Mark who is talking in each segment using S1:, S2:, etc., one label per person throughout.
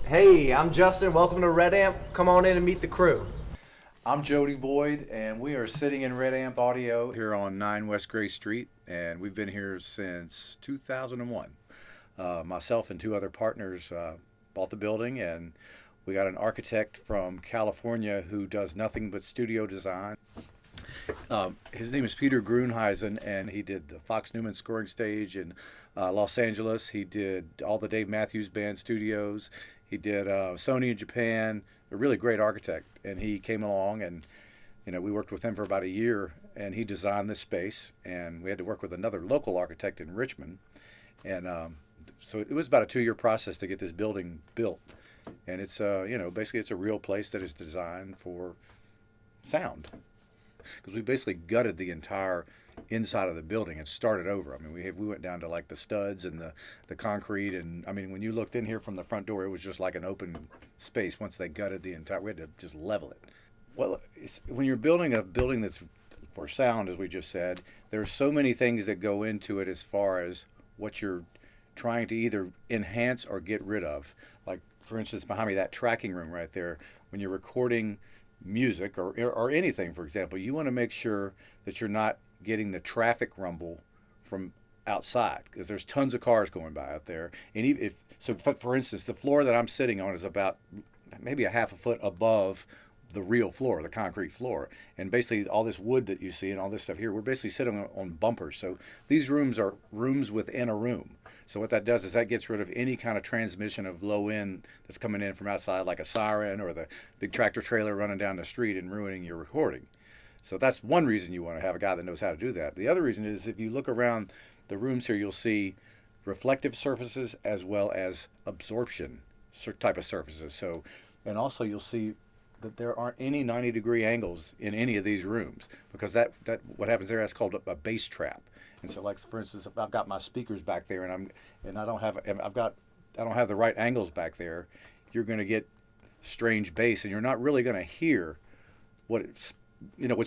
S1: Hey, I'm Justin. Welcome to Red Amp. Come on in and meet the crew.
S2: I'm Jody Boyd, and we are sitting in Red Amp Audio here on 9 West Gray Street, and we've been here since 2001. Myself and two other partners bought the building, and we got an architect from California who does nothing but studio design. His name is Peter Grunheisen, and he did the Fox Newman scoring stage in Los Angeles. He did all the Dave Matthews Band studios. He did Sony in Japan. A really great architect, and he came along, and we worked with him for about a year, and he designed this space, and we had to work with another local architect in Richmond, and so it was about a 2-year process to get this building built, and it's basically it's a real place that is designed for sound, because we basically gutted the entire inside of the building and started over. I mean, we went down to like the studs and the concrete, and I mean, when you looked in here from the front door, it was just like an open space. Once they gutted the entire, we had to just level it. Well, when you're building a building that's for sound, as we just said, there's so many things that go into it as far as what you're trying to either enhance or get rid of. Like, for instance, behind me, that tracking room right there, when you're recording music or anything, for example, you want to make sure that you're not getting the traffic rumble from outside, because there's tons of cars going by out there. And even if so, for instance, the floor that I'm sitting on is about maybe a half a foot above the real floor, the concrete floor. And basically all this wood that you see and all this stuff here, we're basically sitting on bumpers. So these rooms are rooms within a room. So what that does is that gets rid of any kind of transmission of low end that's coming in from outside, like a siren or the big tractor trailer running down the street and ruining your recording. So that's one reason you want to have a guy that knows how to do that. The other reason is if you look around the rooms here, you'll see reflective surfaces as well as absorption type of surfaces. So, and also you'll see that there aren't any 90-degree angles in any of these rooms, because that what happens there, that's called a bass trap. And so, like, for instance, if I've got my speakers back there and I don't have the right angles back there, you're going to get strange bass, and you're not really going to hear what's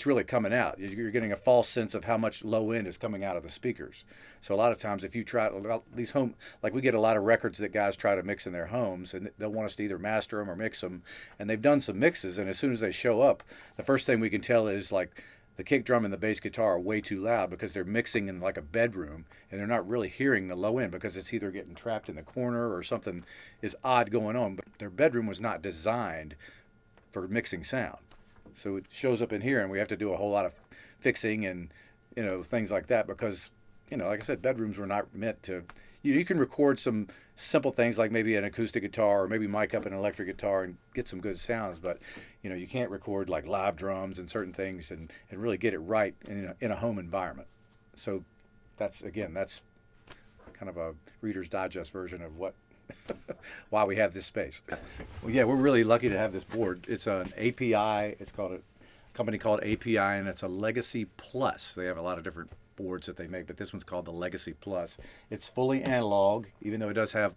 S2: really coming out. You're getting a false sense of how much low end is coming out of the speakers. So a lot of times, if you try these home, like we get a lot of records that guys try to mix in their homes, and they'll want us to either master them or mix them, and they've done some mixes, and as soon as they show up, the first thing we can tell is like the kick drum and the bass guitar are way too loud, because they're mixing in like a bedroom, and they're not really hearing the low end, because it's either getting trapped in the corner or something is odd going on. But their bedroom was not designed for mixing sound. So it shows up in here, and we have to do a whole lot of fixing and things like that, because like I said, bedrooms were not meant to. You can record some simple things like maybe an acoustic guitar or maybe mic up an electric guitar and get some good sounds, but you can't record like live drums and certain things and really get it right in a home environment. So that's kind of a Reader's Digest version of what why we have this space. Well, yeah, we're really lucky to have this board. It's an API. It's called a company called API, and it's a Legacy Plus. They have a lot of different boards that they make, but this one's called the Legacy Plus. It's fully analog, even though it does have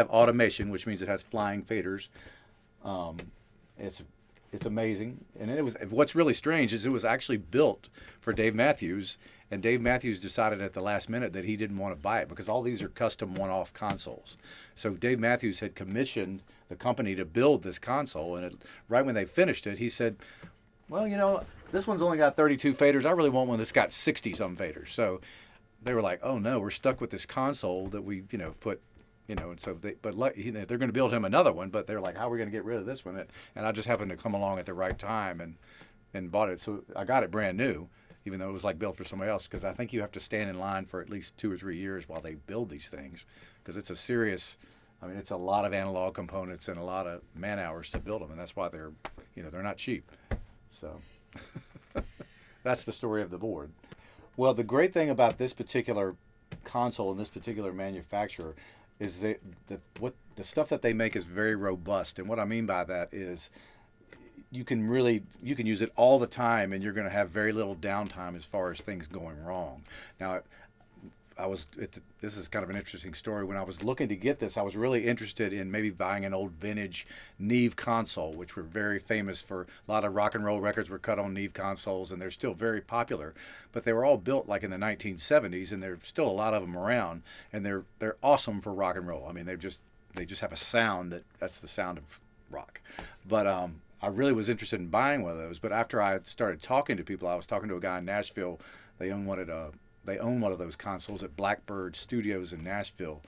S2: automation, which means it has flying faders. It's amazing, and what's really strange is it was actually built for Dave Matthews, and Dave Matthews decided at the last minute that he didn't want to buy it, because all these are custom one-off consoles. So Dave Matthews had commissioned the company to build this console, and right when they finished it, he said, well, this one's only got 32 faders. I really want one that's got 60-some faders. So they were like, oh no, we're stuck with this console that we put. And so they're going to build him another one, but they're like, how are we going to get rid of this one? And I just happened to come along at the right time and bought it. So I got it brand new, even though it was like built for somebody else, because I think you have to stand in line for at least 2 or 3 years while they build these things, because it's it's a lot of analog components and a lot of man hours to build them, and that's why they're not cheap. So that's the story of the board. Well, the great thing about this particular console and this particular manufacturer is that the stuff that they make is very robust. And what I mean by that is you can use it all the time, and you're going to have very little downtime as far as things going wrong. Now, this is kind of an interesting story. When I was looking to get this, I was really interested in maybe buying an old vintage Neve console, which were very famous for a lot of rock and roll records were cut on Neve consoles, and they're still very popular. But they were all built like in the 1970s, and there's still a lot of them around, and they're awesome for rock and roll. I mean, they're just they just have a sound that's the sound of rock. But I really was interested in buying one of those. But after I started talking to people, I was talking to a guy in Nashville. They own one of those consoles at Blackbird Studios in Nashville,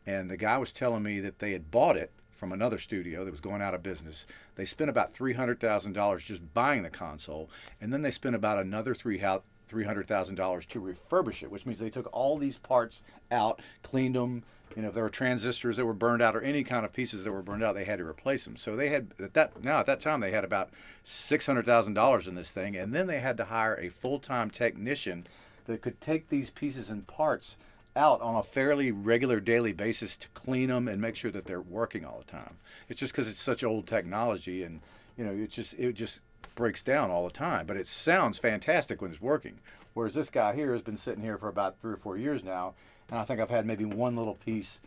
S2: and the guy was telling me that they had bought it from another studio that was going out of business. They spent about $300,000 just buying the console, and then they spent about another $300,000 to refurbish it, which means they took all these parts out, cleaned them. You know, if there were transistors that were burned out or any kind of pieces that were burned out, they had to replace them. So they had at that time they had about $600,000 in this thing, and then they had to hire a full-time technician that could take these pieces and parts out on a fairly regular daily basis to clean them and make sure that they're working all the time. It's just because it's such old technology, and you know, it just breaks down all the time. But it sounds fantastic when it's working. Whereas this guy here has been sitting here for about 3 or 4 years now, and I think I've had maybe one little piece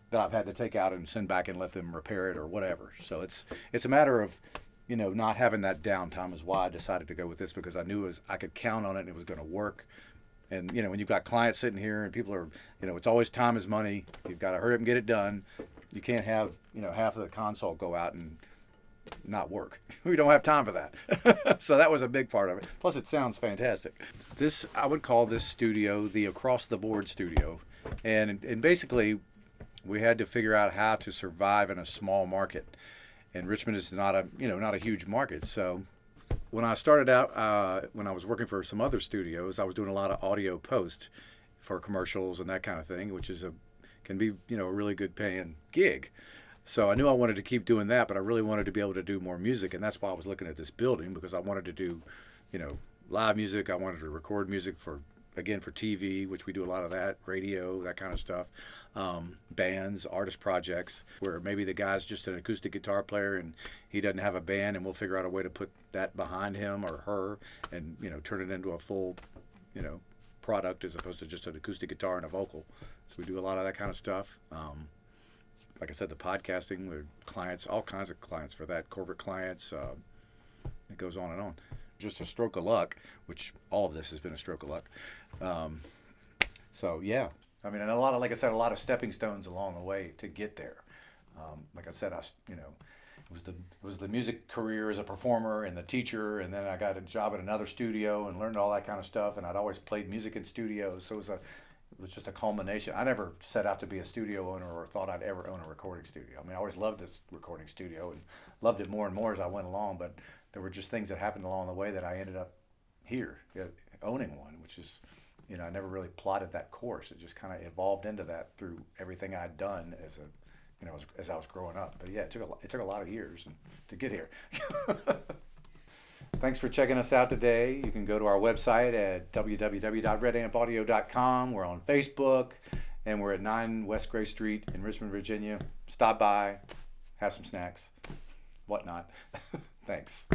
S2: that I've had to take out and send back and let them repair it or whatever. So it's a matter of, you know, not having that downtime is why I decided to go with this, because I knew I could count on it and it was going to work. And, you know, when you've got clients sitting here and people are, you know, it's always time is money. You've got to hurry up and get it done. You can't have, you know, half of the console go out and not work. We don't have time for that. So that was a big part of it. Plus, it sounds fantastic. I would call this studio the across-the-board studio. And basically, we had to figure out how to survive in a small market. And Richmond is not a huge market. So when I started out, when I was working for some other studios, I was doing a lot of audio post for commercials and that kind of thing, which can be, you know, a really good paying gig. So I knew I wanted to keep doing that, but I really wanted to be able to do more music, and that's why I was looking at this building, because I wanted to do, you know, live music. I wanted to record music for TV, which we do a lot of that, radio, that kind of stuff, bands, artist projects, where maybe the guy's just an acoustic guitar player and he doesn't have a band, and we'll figure out a way to put that behind him or her and, you know, turn it into a full, you know, product as opposed to just an acoustic guitar and a vocal. So we do a lot of that kind of stuff. Like I said, the podcasting with clients, all kinds of clients for that, corporate clients, it goes on and on. Just a stroke of luck, which all of this has been a stroke of luck. So yeah, I mean, and a lot of stepping stones along the way to get there. Like I said, you know, it was the music career as a performer and the teacher, and then I got a job at another studio and learned all that kind of stuff. And I'd always played music in studios, so it was just a culmination. I never set out to be a studio owner or thought I'd ever own a recording studio. I mean, I always loved this recording studio and loved it more and more as I went along, but there were just things that happened along the way that I ended up here, owning one, which is, you know, I never really plotted that course. It just kind of evolved into that through everything I'd done as I was growing up. But yeah, it took a lot of years to get here. Thanks for checking us out today. You can go to our website at www.redampaudio.com. We're on Facebook, and we're at 9 West Gray Street in Richmond, Virginia. Stop by, have some snacks, whatnot. Thanks.